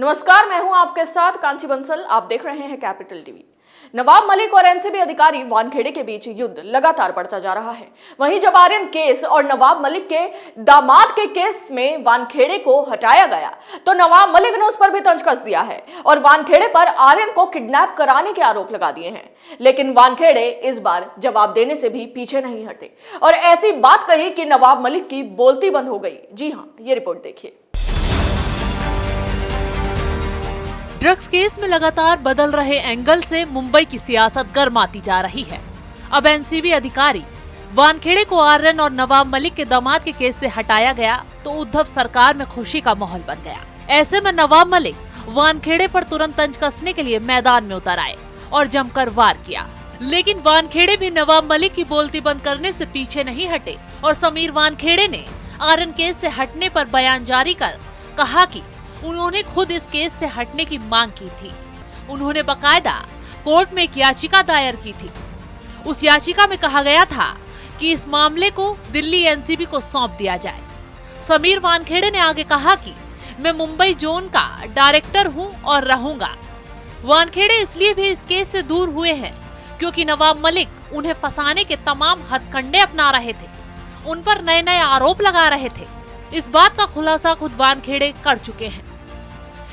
नमस्कार, मैं हूं आपके साथ कांची बंसल। आप देख रहे हैं कैपिटल टीवी। नवाब मलिक और एनसीबी अधिकारी वानखेड़े के बीच युद्ध लगातार बढ़ता जा रहा है। वहीं जब आर्यन केस और नवाब मलिक के दामाद के केस में वानखेड़े को हटाया गया तो नवाब मलिक ने उस पर भी तंज कस दिया है और वानखेड़े पर आर्यन को किडनैप कराने के आरोप लगा दिए हैं। लेकिन वानखेड़े इस बार जवाब देने से भी पीछे नहीं हटे और ऐसी बात कही कि नवाब मलिक की बोलती बंद हो गई। जी हाँ, ये रिपोर्ट देखिए। ड्रग्स केस में लगातार बदल रहे एंगल से मुंबई की सियासत गर्माती जा रही है। अब एनसीबी अधिकारी वानखेड़े को आर्यन और नवाब मलिक के दामाद के केस से हटाया गया तो उद्धव सरकार में खुशी का माहौल बन गया। ऐसे में नवाब मलिक वानखेड़े पर तुरंत तंज कसने के लिए मैदान में उतर आए और जमकर वार किया। लेकिन वानखेड़े भी नवाब मलिक की बोलती बंद करने से पीछे नहीं हटे और समीर वानखेड़े ने आर्यन केस से हटने पर बयान जारी कर कहा कि उन्होंने खुद इस केस से हटने की मांग की थी। उन्होंने बकायदा कोर्ट में एक याचिका दायर की थी। उस याचिका में कहा गया था कि इस मामले को दिल्ली एनसीबी को सौंप दिया जाए। समीर वानखेड़े ने आगे कहा कि मैं मुंबई जोन का डायरेक्टर हूं और रहूंगा। वानखेड़े इसलिए भी इस केस से दूर हुए हैं क्योंकि नवाब मलिक उन्हें फंसाने के तमाम हथकंडे अपना रहे थे, उन पर नए नए आरोप लगा रहे थे। इस बात का खुलासा खुद वानखेड़े कर चुके हैं।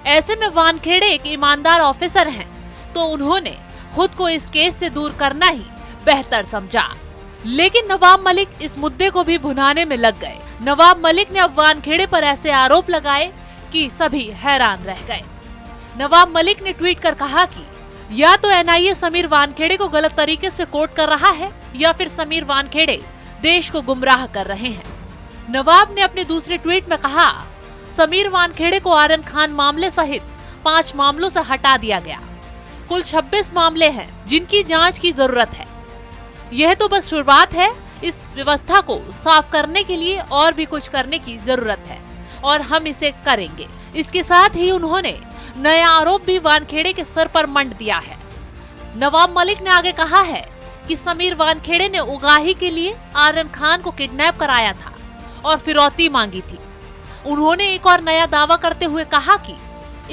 ऐसे में वानखेड़े एक ईमानदार ऑफिसर हैं, तो उन्होंने खुद को इस केस से दूर करना ही बेहतर समझा। लेकिन नवाब मलिक इस मुद्दे को भी भुनाने में लग गए। नवाब मलिक ने अब वानखेड़े पर ऐसे आरोप लगाए कि सभी हैरान रह गए। नवाब मलिक ने ट्वीट कर कहा कि या तो एनआईए समीर वानखेड़े को गलत तरीके से कोर्ट कर रहा है या फिर समीर वानखेड़े देश को गुमराह कर रहे हैं। नवाब ने अपने दूसरे ट्वीट में कहा, समीर वानखेड़े को आर्यन खान मामले सहित 5 मामलों से हटा दिया गया। कुल 26 मामले हैं जिनकी जांच की जरूरत है। यह तो बस शुरुआत है। इस व्यवस्था को साफ करने के लिए और भी कुछ करने की जरूरत है और हम इसे करेंगे। इसके साथ ही उन्होंने नया आरोप भी वानखेड़े के सर पर मंड दिया है। नवाब मलिक ने आगे कहा है कि समीर वानखेड़े ने उगाही के लिए आर्यन खान को किडनैप कराया था और फिरौती मांगी थी। उन्होंने एक और नया दावा करते हुए कहा कि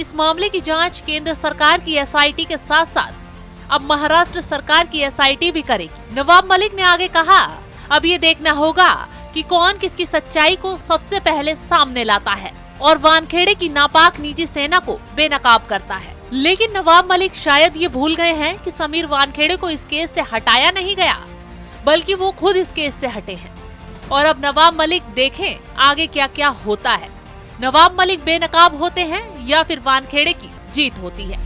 इस मामले की जांच केंद्र सरकार की एसआईटी के साथ साथ अब महाराष्ट्र सरकार की एसआईटी भी करेगी। नवाब मलिक ने आगे कहा, अब ये देखना होगा कि कौन किसकी सच्चाई को सबसे पहले सामने लाता है और वानखेड़े की नापाक निजी सेना को बेनकाब करता है। लेकिन नवाब मलिक शायद ये भूल गए हैं कि समीर वानखेड़े को इस केस से हटाया नहीं गया, बल्कि वो खुद इस केस से हटे हैं। और अब नवाब मलिक देखें आगे क्या क्या होता है। नवाब मलिक बेनकाब होते हैं या फिर वानखेड़े की जीत होती है।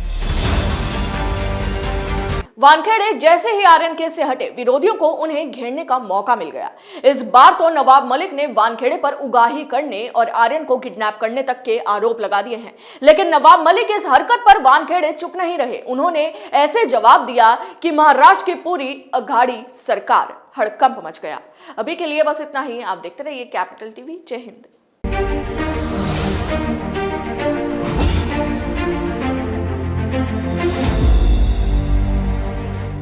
वानखेड़े जैसे ही आर्यन केस से हटे, विरोधियों को उन्हें घेरने का मौका मिल गया। इस बार तो नवाब मलिक ने वानखेड़े पर उगाही करने और आर्यन को किडनैप करने तक के आरोप लगा दिए हैं। लेकिन नवाब मलिक इस हरकत पर वानखेड़े चुप नहीं रहे। उन्होंने ऐसे जवाब दिया कि महाराष्ट्र की पूरी अघाड़ी सरकार हड़कंप मच गया। अभी के लिए बस इतना ही। आप देखते रहिए कैपिटल टीवी। जय हिंद।